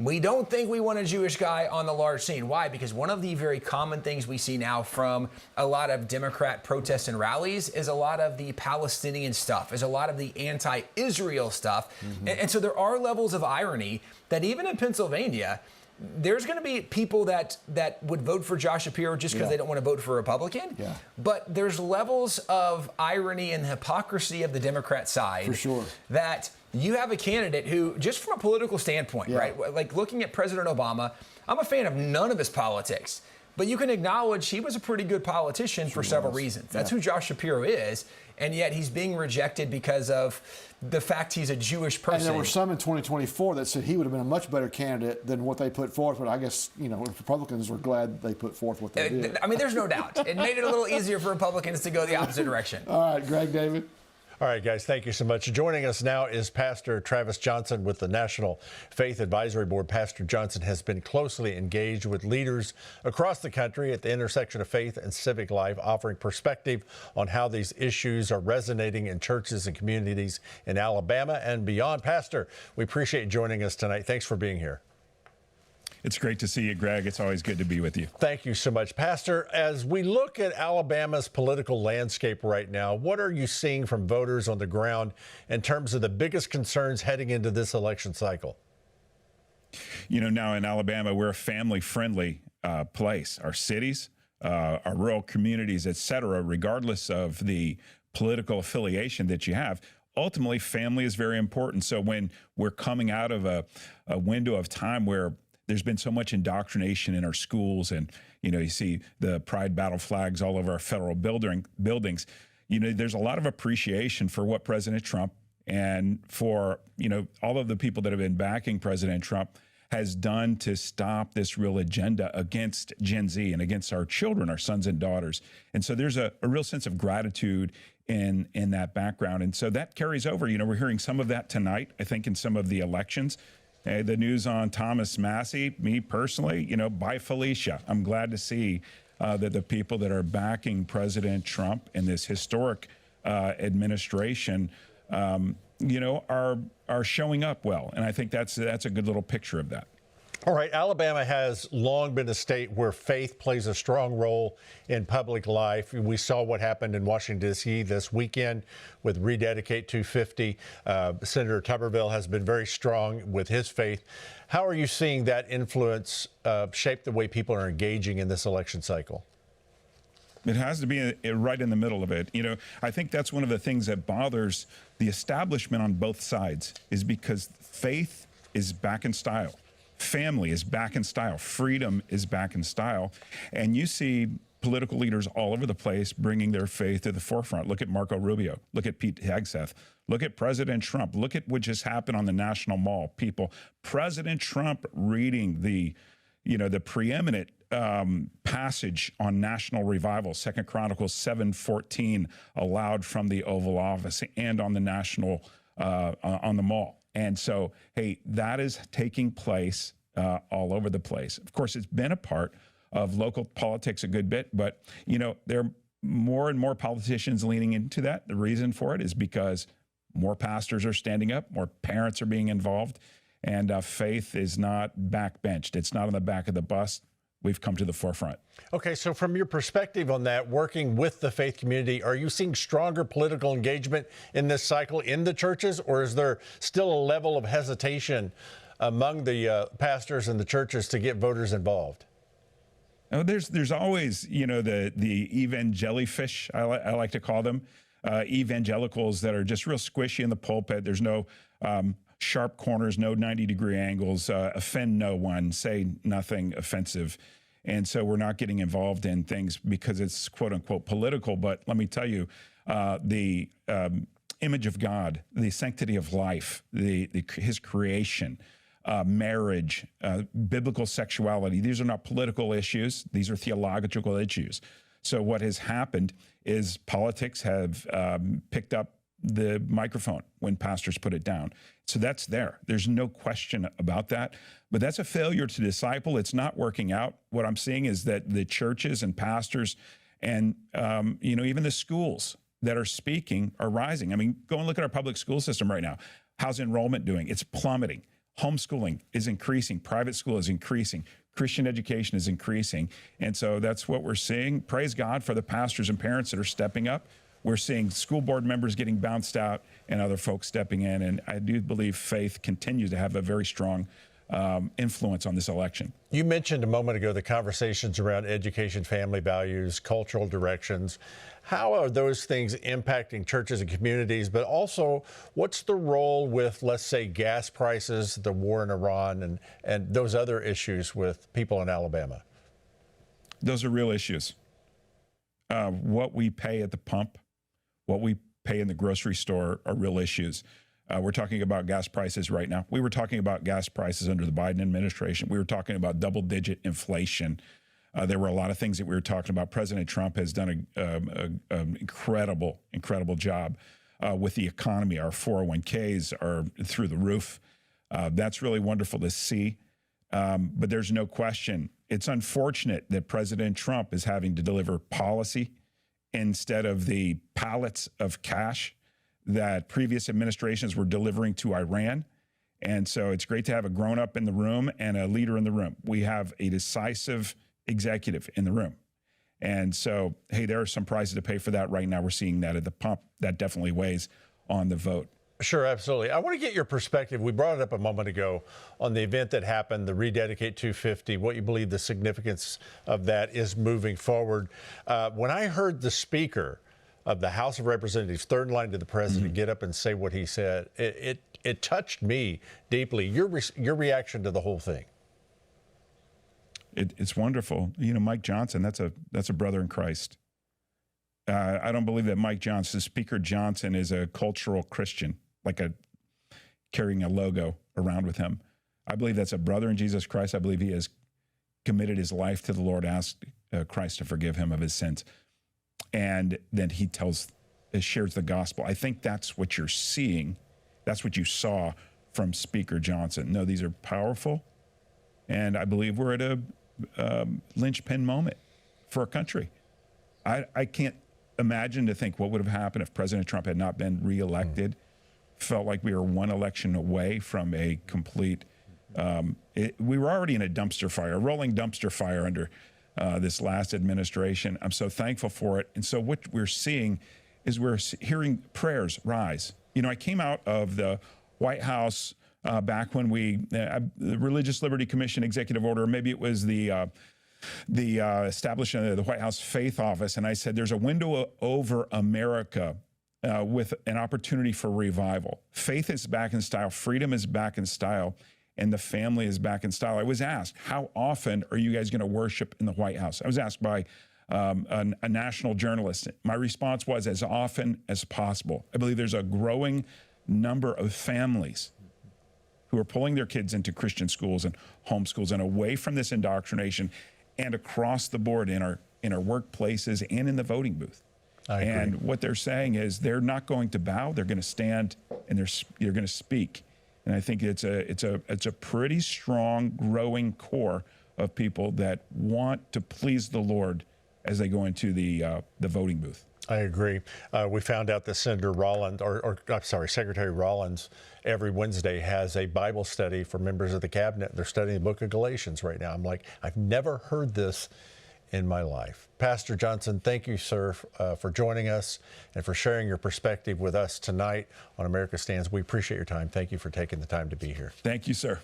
We don't think we want a Jewish guy on the large scene. Why? Because one of the very common things we see now from a lot of Democrat protests and rallies is a lot of the Palestinian stuff, is a lot of the anti-Israel stuff. And so there are levels of irony that even in Pennsylvania, there's going to be people that would vote for Josh Shapiro just because they don't want to vote for a Republican. But there's levels of irony and hypocrisy of the Democrat side. For sure. That you have a candidate who, just from a political standpoint, right? Like looking at President Obama, I'm a fan of none of his politics. But you can acknowledge he was a pretty good politician for several reasons. That's who Josh Shapiro is. And yet he's being rejected because of the fact he's a Jewish person. And there were some in 2024 that said he would have been a much better candidate than what they put forth. But I guess, Republicans were glad they put forth what they did. I mean, there's no doubt. It made it a little easier for Republicans to go the opposite direction. All right, Greg, David. All right, guys, thank you so much. Joining us now is Pastor Travis Johnson with the National Faith Advisory Board. Pastor Johnson has been closely engaged with leaders across the country at the intersection of faith and civic life, offering perspective on how these issues are resonating in churches and communities in Alabama and beyond. Pastor, we appreciate you joining us tonight. Thanks for being here. It's great to see you, Greg. It's always good to be with you. Thank you so much. Pastor, as we look at Alabama's political landscape right now, what are you seeing from voters on the ground in terms of the biggest concerns heading into this election cycle? Now in Alabama, we're a family-friendly place. Our cities, our rural communities, et cetera, regardless of the political affiliation that you have, ultimately family is very important. So when we're coming out of a window of time where there's been so much indoctrination in our schools, and you see the pride battle flags all over our federal buildings. There's a lot of appreciation for what President Trump and for all of the people that have been backing President Trump has done to stop this real agenda against Gen Z and against our children, our sons and daughters. And so there's a real sense of gratitude in that background, and so that carries over. We're hearing some of that tonight, I think, in some of the elections. The news on Thomas Massie, me personally, by Felicia. I'm glad to see that the people that are backing President Trump in this historic administration, are showing up well. And I think that's a good little picture of that. All right, Alabama has long been a state where faith plays a strong role in public life. We saw what happened in Washington, D.C. this weekend with Rededicate 250. Senator Tuberville has been very strong with his faith. How are you seeing that influence shape the way people are engaging in this election cycle? It has to be right in the middle of it. I think that's one of the things that bothers the establishment on both sides, is because faith is back in style. Family is back in style. Freedom is back in style. And you see political leaders all over the place bringing their faith to the forefront. Look at Marco Rubio. Look at Pete Hegseth. Look at President Trump. Look at what just happened on the National Mall. President Trump reading the preeminent passage on national revival, 2 Chronicles 7:14, aloud from the Oval Office and on the National, on the Mall. And so, hey, that is taking place all over the place. Of course, it's been a part of local politics a good bit, but, there are more and more politicians leaning into that. The reason for it is because more pastors are standing up, more parents are being involved, and faith is not backbenched. It's not on the back of the bus. We've come to the forefront. Okay, so from your perspective on that, working with the faith community, are you seeing stronger political engagement in this cycle in the churches, or is there still a level of hesitation among the pastors and the churches to get voters involved? Oh, there's always, the evangelifish, I like to call them, evangelicals that are just real squishy in the pulpit. There's no sharp corners, no 90-degree angles, offend no one, say nothing offensive. And so we're not getting involved in things because it's quote unquote political. But let me tell you, the image of God, the sanctity of life, his creation, marriage, biblical sexuality, these are not political issues. These are theological issues. So what has happened is politics have picked up the microphone when pastors put it down. So that's there. There's no question about that. But that's a failure to disciple. It's not working out. What I'm seeing is that the churches and pastors and, even the schools that are speaking are rising. I mean, go and look at our public school system right now. How's enrollment doing? It's plummeting. Homeschooling is increasing. Private school is increasing. Christian education is increasing. And so that's what we're seeing. Praise God for the pastors and parents that are stepping up. We're seeing school board members getting bounced out and other folks stepping in. And I do believe faith continues to have a very strong influence on this election. You mentioned a moment ago the conversations around education, family values, cultural directions. How are those things impacting churches and communities? But also, what's the role with, let's say, gas prices, the war in Iran, and those other issues with people in Alabama? Those are real issues. What we pay at the pump, what we pay in the grocery store are real issues. We're talking about gas prices right now. We were talking about gas prices under the Biden administration. We were talking about double-digit inflation. There were a lot of things that we were talking about. President Trump has done an incredible job with the economy. Our 401ks are through the roof. That's really wonderful to see. But there's no question. It's unfortunate that President Trump is having to deliver policy instead of the pallets of cash that previous administrations were delivering to Iran. And so it's great to have a grown-up in the room and a leader in the room. We have a decisive executive in the room. And so, hey, there are some prices to pay for that right now. We're seeing that at the pump. That definitely weighs on the vote. Sure, absolutely. I want to get your perspective. We brought it up a moment ago on the event that happened, the Rededicate 250, what you believe the significance of that is moving forward. When I heard the Speaker of the House of Representatives, third in line to the president, get up and say what he said, it touched me deeply. Your reaction to the whole thing? It's wonderful. You know, Mike Johnson, that's a brother in Christ. I don't believe that Mike Johnson, Speaker Johnson, is a cultural Christian, carrying a logo around with him. I believe that's a brother in Jesus Christ. I believe he has committed his life to the Lord, asked Christ to forgive him of his sins. And then he shares the gospel. I think that's what you're seeing. That's what you saw from Speaker Johnson. No, these are powerful. And I believe we're at a linchpin moment for our country. I can't imagine to think what would have happened if President Trump had not been reelected. Felt like we were one election away from a complete, we were already in a dumpster fire, a rolling dumpster fire under this last administration. I'm so thankful for it. And so what we're seeing is we're hearing prayers rise. You know, I came out of the White House back when the Religious Liberty Commission executive order, maybe it was the establishment of the White House Faith Office, and I said there's a window over America with an opportunity for revival. Faith is back in style, freedom is back in style, and the family is back in style. I was asked, how often are you guys going to worship in the White House? I was asked by a national journalist. My response was, as often as possible. I believe there's a growing number of families who are pulling their kids into Christian schools and homeschools and away from this indoctrination and across the board in our workplaces and in the voting booth. I agree. And what they're saying is they're not going to bow, they're going to stand, and they're going to speak. And I think it's a pretty strong, growing core of people that want to please the Lord as they go into the voting booth. I agree. We found out that Senator Rollins, Secretary Rollins, every Wednesday has a Bible study for members of the cabinet. They're studying the book of Galatians right now. I'm like, I've never heard this in my life. Pastor Johnson, thank you, sir, for joining us and for sharing your perspective with us tonight on America Stands. We appreciate your time. Thank you for taking the time to be here. Thank you, sir.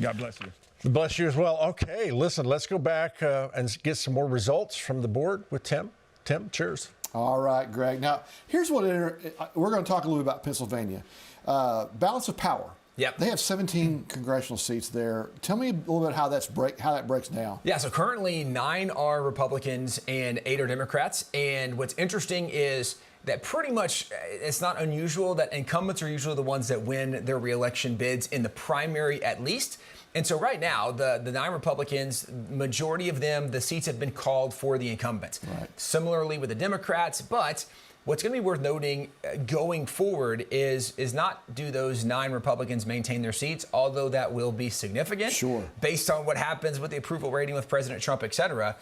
God bless you. Bless you as well. Okay, listen, let's go back and get some more results from the board with Tim. Tim, cheers. All right, Greg. Now, here's what we're going to talk a little bit about Pennsylvania. Balance of power. Yep. They have 17 congressional seats there. Tell me a little bit how that breaks down. Yeah, so currently 9 are Republicans and 8 are Democrats. And what's interesting is that pretty much it's not unusual that incumbents are usually the ones that win their reelection bids in the primary at least. And so right now, the 9 Republicans, majority of them, the seats have been called for the incumbents. Right. Similarly with the Democrats, but what's going to be worth noting going forward is not do those 9 Republicans maintain their seats, although that will be significant based on what happens with the approval rating with President Trump, et cetera.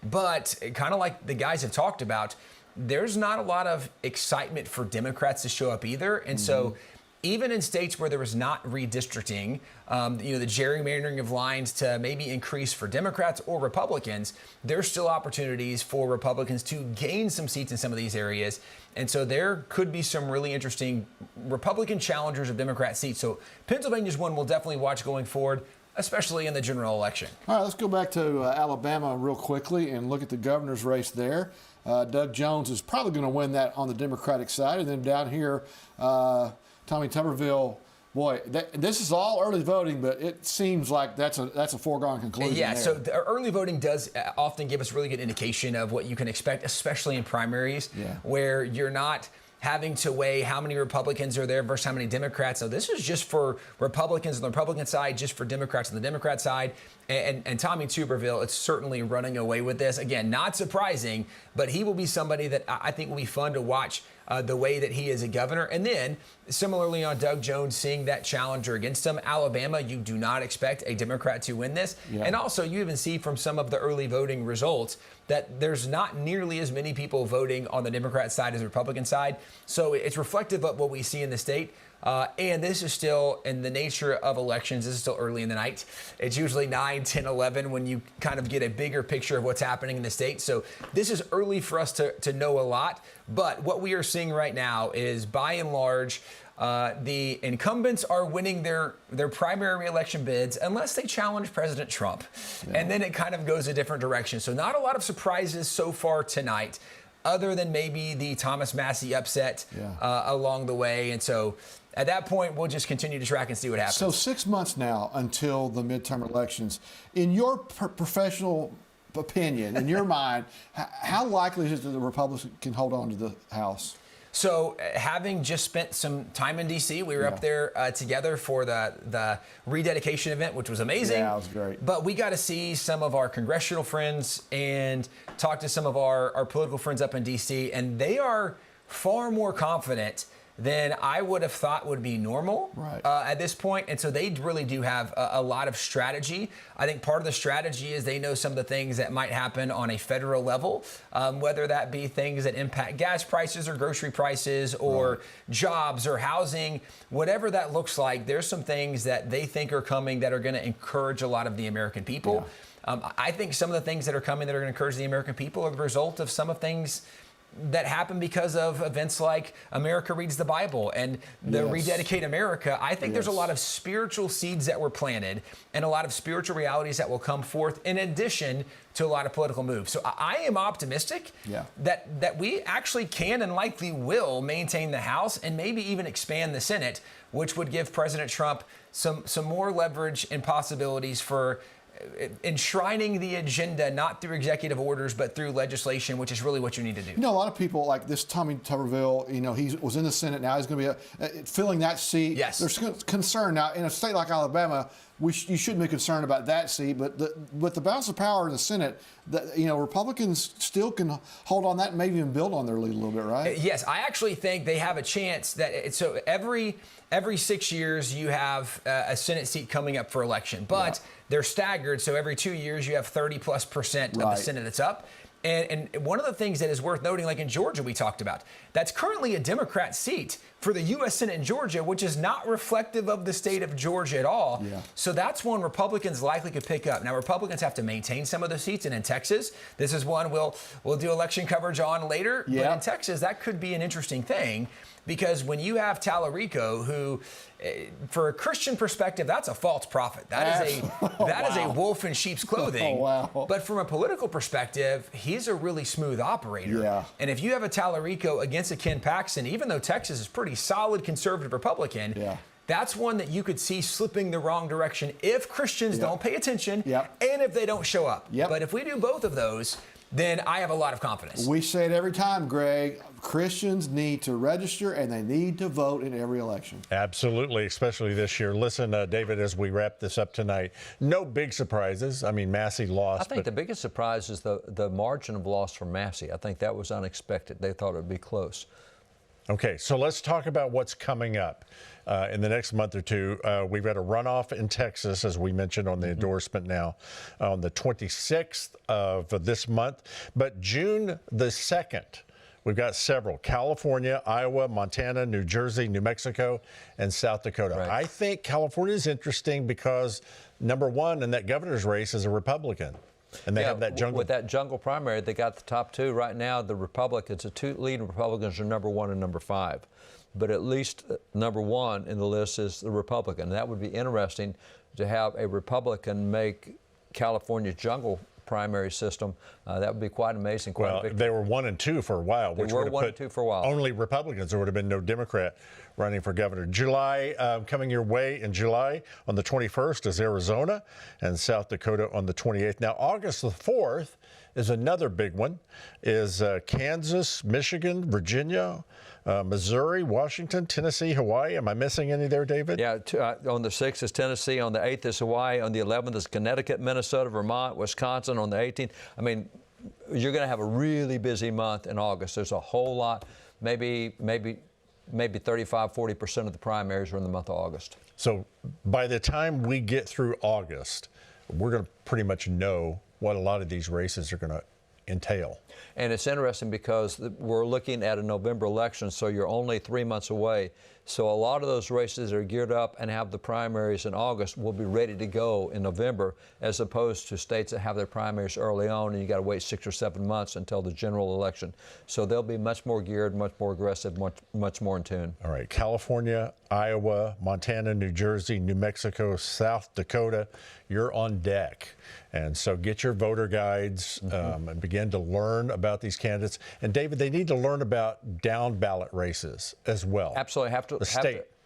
But kind of like the guys have talked about, there's not a lot of excitement for Democrats to show up either. And so even in states where there was not redistricting, the gerrymandering of lines to maybe increase for Democrats or Republicans, there's still opportunities for Republicans to gain some seats in some of these areas. And so there could be some really interesting Republican challengers of Democrat seats. So Pennsylvania's one we'll definitely watch going forward, especially in the general election. All right, let's go back to Alabama real quickly and look at the governor's race there. Doug Jones is probably going to win that on the Democratic side. And then down here, Tommy Tuberville, boy, this is all early voting, but it seems like that's a foregone conclusion. Yeah, there. so the early voting does often give us really good indication of what you can expect, especially in primaries, where you're not having to weigh how many Republicans are there versus how many Democrats. So this is just for Republicans on the Republican side, just for Democrats on the Democrat side. And Tommy Tuberville, it's certainly running away with this. Again, not surprising, but he will be somebody that I think will be fun to watch the way that he is a governor. And then, similarly on Doug Jones, seeing that challenger against him, Alabama, you do not expect a Democrat to win this. Yeah. And also, you even see from some of the early voting results that there's not nearly as many people voting on the Democrat side as the Republican side. So it's reflective of what we see in the state. And this is still, in the nature of elections, this is still early in the night. It's usually 9, 10, 11 when you kind of get a bigger picture of what's happening in the state. So this is early for us to know a lot. But what we are seeing right now is, by and large, the incumbents are winning their primary re-election bids unless they challenge President Trump. Yeah. And then it kind of goes a different direction. So not a lot of surprises so far tonight, other than maybe the Thomas Massie upset along the way. And so at that point, we'll just continue to track and see what happens. So 6 months now until the midterm elections. In your professional opinion, in your mind, how likely is it that the Republicans can hold on to the House? So having just spent some time in D.C., we were up there together for the rededication event, which was amazing. Yeah, it was great. But we got to see some of our congressional friends and talk to some of our political friends up in D.C., and they are far more confident than I would have thought would be normal at this point. And so they really do have a lot of strategy. I think part of the strategy is they know some of the things that might happen on a federal level, whether that be things that impact gas prices or grocery prices or jobs or housing, whatever that looks like. There's some things that they think are coming that are going to encourage a lot of the American people. I think some of the things that are coming that are going to encourage the American people are the result of some of things that happen because of events like America Reads the Bible and the Rededicate America. I think there's a lot of spiritual seeds that were planted and a lot of spiritual realities that will come forth in addition to a lot of political moves. So I am optimistic that we actually can and likely will maintain the House and maybe even expand the Senate, which would give President Trump some more leverage and possibilities for enshrining the agenda, not through executive orders, but through legislation, which is really what you need to do. You know, a lot of people like this Tommy Tuberville, he was in the Senate. Now he's going to be filling that seat. Yes. There's concern. Now, in a state like Alabama, you shouldn't be concerned about that seat, but the balance of power in the Senate, Republicans still can hold on that and maybe even build on their lead a little bit, right? Yes, I actually think they have a chance that so every 6 years you have a Senate seat coming up for election, but they're staggered. So every 2 years you have 30+% of the Senate that's up. And one of the things that is worth noting, like in Georgia we talked about, that's currently a Democrat seat for the U.S. Senate in Georgia, which is not reflective of the state of Georgia at all. Yeah. So that's one Republicans likely could pick up. Now, Republicans have to maintain some of those seats. And in Texas, this is one we'll do election coverage on later. Yeah. But in Texas, that could be an interesting thing. Because when you have Tallarico, who, for a Christian perspective, that's a false prophet. That is a wolf in sheep's clothing. But from a political perspective, he's a really smooth operator. Yeah. And if you have a Tallarico against a Ken Paxton, even though Texas is pretty solid conservative Republican, that's one that you could see slipping the wrong direction if Christians don't pay attention and if they don't show up. But if we do both of those, then I have a lot of confidence. We say it every time, Greg. Christians need to register and they need to vote in every election. Absolutely, especially this year. Listen, David, as we wrap this up tonight, no big surprises. I mean, Massie lost. I think the biggest surprise is the margin of loss for Massie. I think that was unexpected. They thought it would be close. Okay, so let's talk about what's coming up in the next month or two. We've got a runoff in Texas, as we mentioned on the endorsement now, on the 26th of this month. But June the 2nd, We've got several: California, Iowa, Montana, New Jersey, New Mexico, and South Dakota. Right. I think California is interesting because number one in that governor's race is a Republican. And they have that jungle. With that jungle primary, they got the top two. Right now, the Republicans, the two leading Republicans are number 1 and number 5. But at least number 1 in the list is the Republican. That would be interesting to have a Republican make California's jungle primary system. That would be quite amazing. Well, they were 1 and 2 for a while. They were 1 and 2 for a while. Only Republicans. There would have been no Democrat running for governor. July, coming your way in July on the 21st is Arizona and South Dakota on the 28th. Now, August the 4th is another big one, is Kansas, Michigan, Virginia, Missouri, Washington, Tennessee, Hawaii. Am I missing any there, David? Yeah, on the 6th is Tennessee, on the 8th is Hawaii, on the 11th is Connecticut, Minnesota, Vermont, Wisconsin, on the 18th. I mean, you're going to have a really busy month in August. There's a whole lot, maybe 35, 40% of the primaries are in the month of August. So by the time we get through August, we're going to pretty much know what a lot of these races are going to entail. And it's interesting because we're looking at a November election, so you're only 3 months away. So a lot of those races are geared up and have the primaries in August will be ready to go in November, as opposed to states that have their primaries early on and you got to wait 6 or 7 months until the general election. So they'll be much more geared, much more aggressive, much more in tune. All right, California, Iowa, Montana, New Jersey, New Mexico, South Dakota, you're on deck. And so get your voter guides and begin to learn about these candidates. And David, they need to learn about down ballot races as well. Absolutely.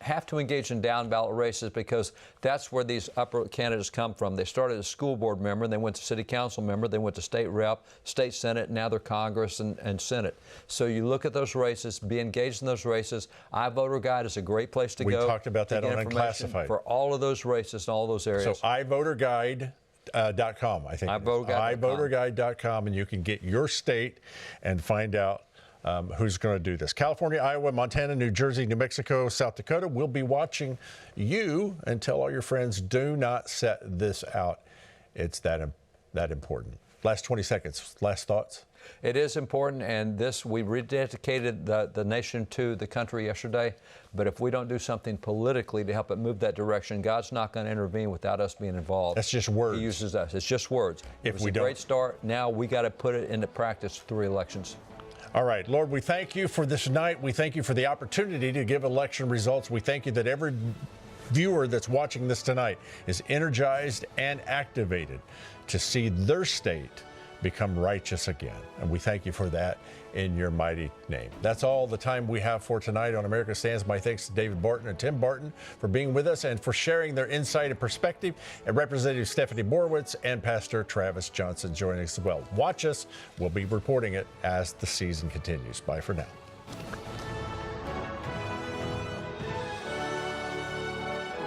Have to engage in down ballot races because that's where these upper candidates come from. They started as school board member, they went to city council member, they went to state rep, state senate, now they're Congress and Senate. So you look at those races, be engaged in those races. iVoter Guide is a great place to go. We talked about that on Unclassified. For all of those races and all those areas. So iVoterGuide.com, I think. iVoterGuide.com, and you can get your state and find out who's going to do this. California, Iowa, Montana, New Jersey, New Mexico, South Dakota. We'll be watching you, and tell all your friends, do not set this out. It's that important. Last 20 seconds. Last thoughts? It is important, and we rededicated the nation to the country yesterday. But if we don't do something politically to help it move that direction, God's not going to intervene without us being involved. That's just words. He uses us. It's just words. It was a great start. Now we got to put it into practice through elections. All right, Lord, we thank you for this night. We thank you for the opportunity to give election results. We thank you that every viewer that's watching this tonight is energized and activated to see their state become righteous again. And we thank you for that in your mighty name. That's all the time we have for tonight on America Stands. My thanks to David Barton and Tim Barton for being with us and for sharing their insight and perspective, and Representative Stephanie Borowicz and Pastor Travis Johnson joining us as well. Watch us. We'll be reporting it as the season continues. Bye for now.